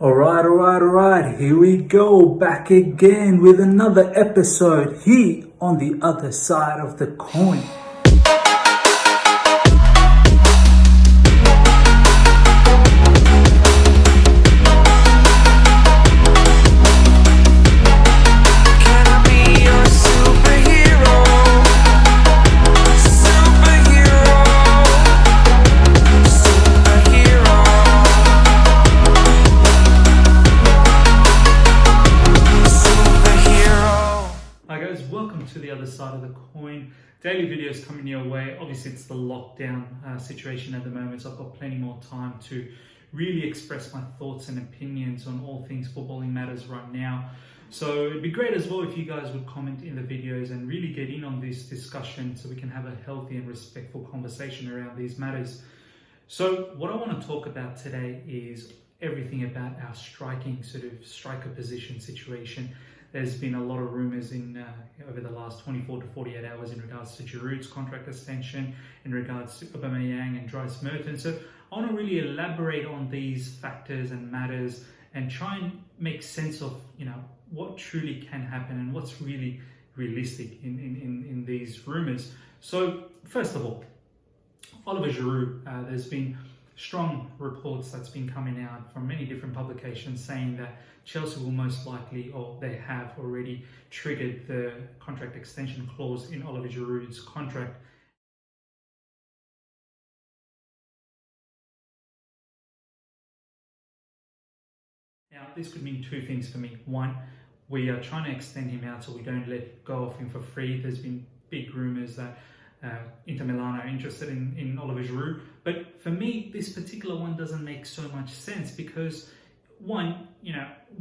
Alright. Here we go, back again with another episode here on the other side of the coin. To the other side of the coin. Daily videos coming your way. Obviously it's the lockdown situation at the moment, so I've got plenty more time to really express my thoughts and opinions on all things footballing matters right now. So it'd be great as well if you guys would comment in the videos and really get in on this discussion so we can have a healthy and respectful conversation around these matters. So what I want to talk about today is everything about our striker position situation. There's been a lot of rumours over the last 24 to 48 hours in regards to Giroud's contract extension, in regards to Aubameyang and Mertens. So I want to really elaborate on these factors and matters and try and make sense of what truly can happen and what's really realistic in these rumours. So first of all, Oliver Giroud, there's been strong reports that's been coming out from many different publications saying that Chelsea will most likely, or they have already, triggered the contract extension clause in Oliver Giroud's contract. Now, this could mean two things for me. One, we are trying to extend him out so we don't let go of him for free. There's been big rumours that Inter Milan are interested in Oliver Giroud, but for me this particular one doesn't make so much sense because one,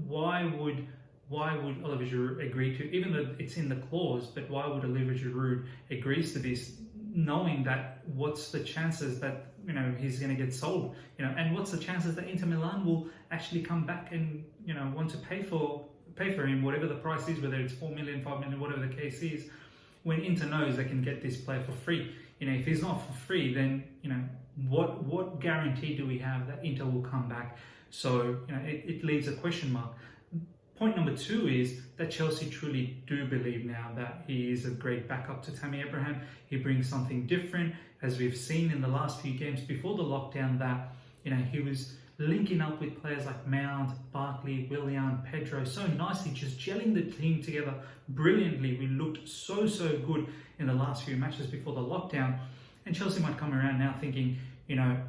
why would Oliver Giroud agree to, even though it's in the clause, but why would Oliver Giroud agrees to this knowing that what's the chances that he's going to get sold, and what's the chances that Inter Milan will actually come back and want to pay for him whatever the price is, whether it's 4 million, 5 million, whatever the case is, when Inter knows they can get this player for free. If he's not for free, then what guarantee do we have that Inter will come back? So it leaves a question mark. Point number two is that Chelsea truly do believe now that he is a great backup to Tammy Abraham. He brings something different, as we've seen in the last few games before the lockdown, that he was linking up with players like Mount, Barkley, Willian, Pedro, so nicely, just gelling the team together brilliantly. We looked so good in the last few matches before the lockdown, and Chelsea might come around now thinking,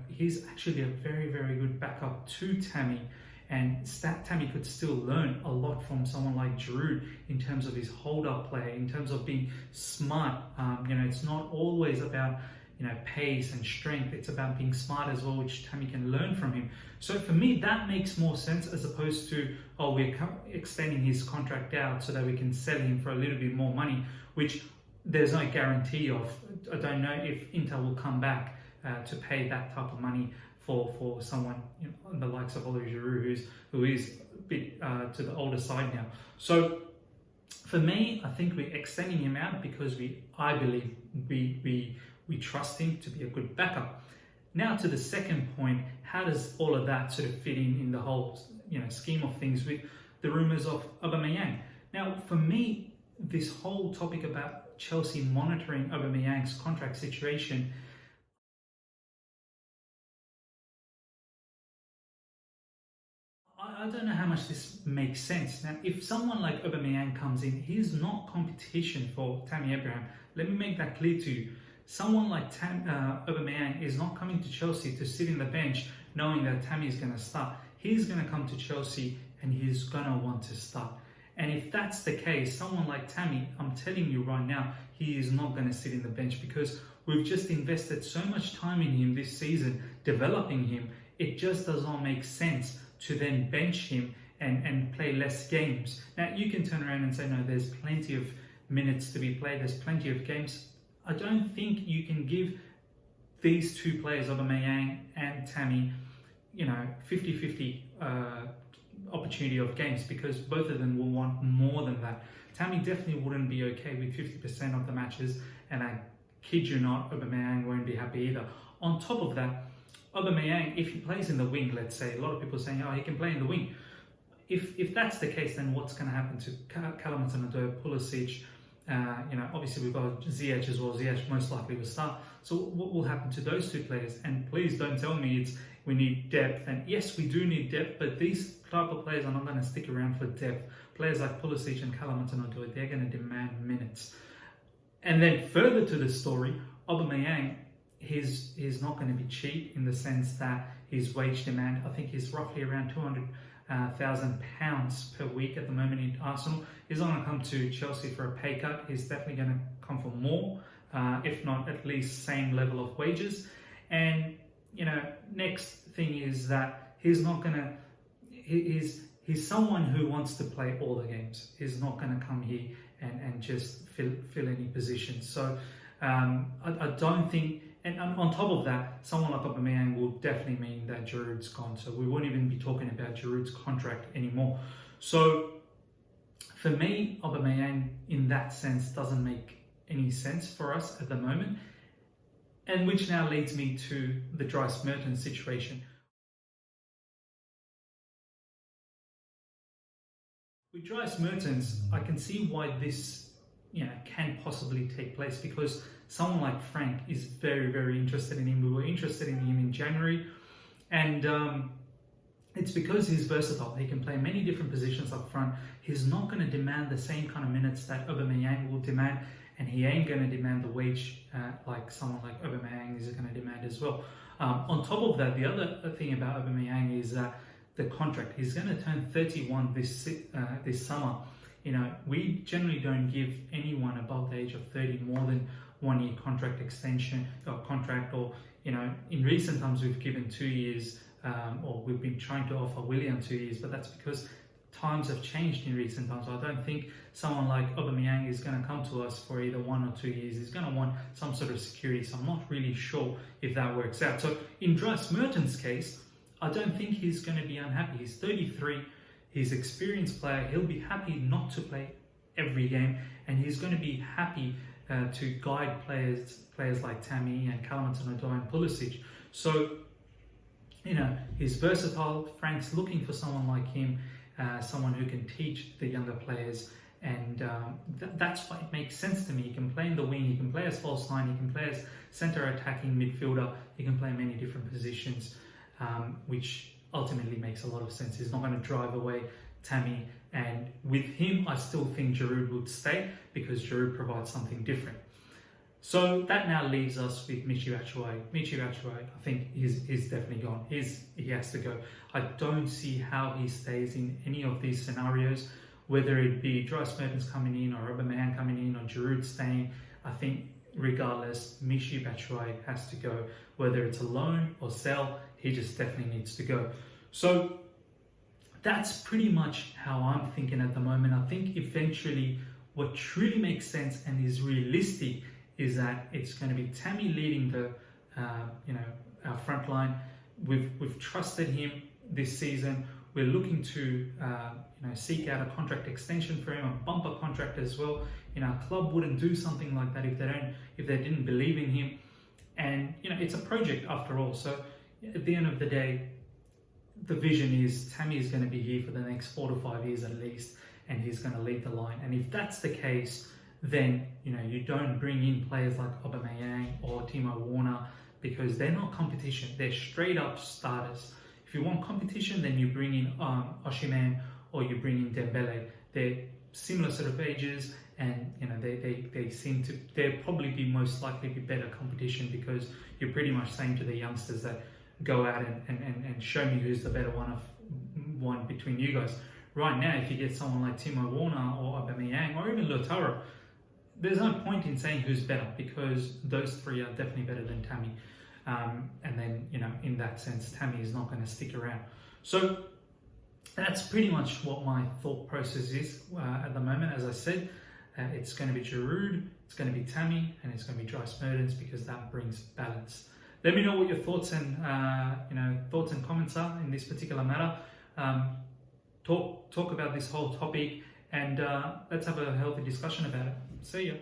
he's actually a very good backup to Tammy, and Tammy could still learn a lot from someone like Giroud in terms of his hold-up play, in terms of being smart. It's not always about pace and strength. It's about being smart as well, which Tammy can learn from him. So for me, that makes more sense as opposed to, we're extending his contract out so that we can sell him for a little bit more money, which there's no guarantee of. I don't know if Inter will come back to pay that type of money for someone the likes of Oliver Giroud, who is a bit to the older side now. So for me, I think we're extending him out because I believe we trust him to be a good backup. Now to the second point, how does all of that sort of fit in the whole scheme of things with the rumours of Aubameyang? Now for me, this whole topic about Chelsea monitoring Aubameyang's contract situation, I don't know how much this makes sense. Now, if someone like Aubameyang comes in, he's not competition for Tammy Abraham. Let me make that clear to you. Someone like Aubameyang is not coming to Chelsea to sit in the bench knowing that Tammy is going to start. He's going to come to Chelsea and he's going to want to start. And if that's the case, someone like Tammy, I'm telling you right now, he is not going to sit in the bench because we've just invested so much time in him this season, developing him. It just does not make sense to then bench him and play less games. Now, you can turn around and say, no, there's plenty of minutes to be played, there's plenty of games. I don't think you can give these two players, Aubameyang and Tammy, 50-50 opportunity of games, because both of them will want more than that. Tammy definitely wouldn't be okay with 50% of the matches, and I kid you not, Aubameyang won't be happy either. On top of that, Aubameyang, if he plays in the wing, let's say, a lot of people are saying, oh, he can play in the wing. If that's the case, then what's going to happen to Callum Pulisic? Obviously we've got Ziyech as well. Ziyech most likely will start. So what will happen to those two players? And please don't tell me we need depth. And yes, we do need depth, but these type of players are not going to stick around for depth. Players like Pulisic and Callum they're going to demand minutes. And then further to the story, Aubameyang, he's not going to be cheap in the sense that his wage demand, I think, is roughly around £200,000 per week at the moment in Arsenal. He's not going to come to Chelsea for a pay cut. He's definitely going to come for more, if not at least same level of wages. And next thing is that he's not going to. He's someone who wants to play all the games. He's not going to come here and just fill any position. So I don't think. And on top of that, someone like Aubameyang will definitely mean that Giroud's gone. So we won't even be talking about Giroud's contract anymore. So for me, Aubameyang in that sense doesn't make any sense for us at the moment. And which now leads me to the Mertens situation. With Mertens, I can see why this can possibly take place, because someone like Frank is very, very interested in him. We were interested in him in January, and it's because he's versatile. He can play many different positions up front. He's not going to demand the same kind of minutes that Aubameyang will demand, and he ain't going to demand the wage like someone like Aubameyang is going to demand as well. On top of that, the other thing about Aubameyang is that the contract. He's going to turn 31 this summer. We generally don't give anyone above the age of 30 more than 1 year contract extension or contract, or in recent times we've given 2 years, or we've been trying to offer William 2 years, but that's because times have changed in recent times. So I don't think someone like Aubameyang is going to come to us for either 1 or 2 years. He's going to want some sort of security, so I'm not really sure if that works out. So in Mertens' case, I don't think he's going to be unhappy. He's 33. He's an experienced player. He'll be happy not to play every game, and he's going to be happy to guide players like Tammy and Callum and Pulisic. So, he's versatile. Frank's looking for someone like him, someone who can teach the younger players, and that's why it makes sense to me. He can play in the wing. He can play as false nine. He can play as centre attacking midfielder. He can play many different positions, which ultimately makes a lot of sense. He's not going to drive away Tammy, and with him I still think Giroud would stay because Giroud provides something different. So that now leaves us with Michy Batshuayi. I think he's definitely gone. He has to go. I don't see how he stays in any of these scenarios, whether it be Mertens coming in or Aubameyang coming in or Giroud staying. I think regardless, Michy Batshuayi has to go. Whether it's a loan or sell, he just definitely needs to go. So that's pretty much how I'm thinking at the moment. I think eventually what truly makes sense and is realistic is that it's going to be Tammy leading the, our front line. We've trusted him this season. We're looking to, seek out a contract extension for him, a bumper contract as well. Our club wouldn't do something like that if they didn't believe in him. And it's a project after all. So at the end of the day, the vision is Tammy is going to be here for the next 4 to 5 years at least, and he's going to lead the line. And if that's the case, then you don't bring in players like Aubameyang or Timo Werner, because they're not competition. They're straight up starters. If you want competition, then you bring in Osimhen or you bring in Dembele. They're similar sort of ages, and they seem to, they'll probably be most likely be better competition, because you're pretty much saying to the youngsters that go out and show me who's the better one between you guys. Right now, if you get someone like Timo Werner or Aubameyang or even Lautaro, there's no point in saying who's better, because those three are definitely better than Tammy. And then, in that sense, Tammy is not going to stick around. So that's pretty much what my thought process is at the moment. As I said, it's going to be Giroud, it's going to be Tammy, and it's going to be Mertens, because that brings balance. Let me know what your thoughts and thoughts and comments are in this particular matter. Talk about this whole topic, and let's have a healthy discussion about it. See ya.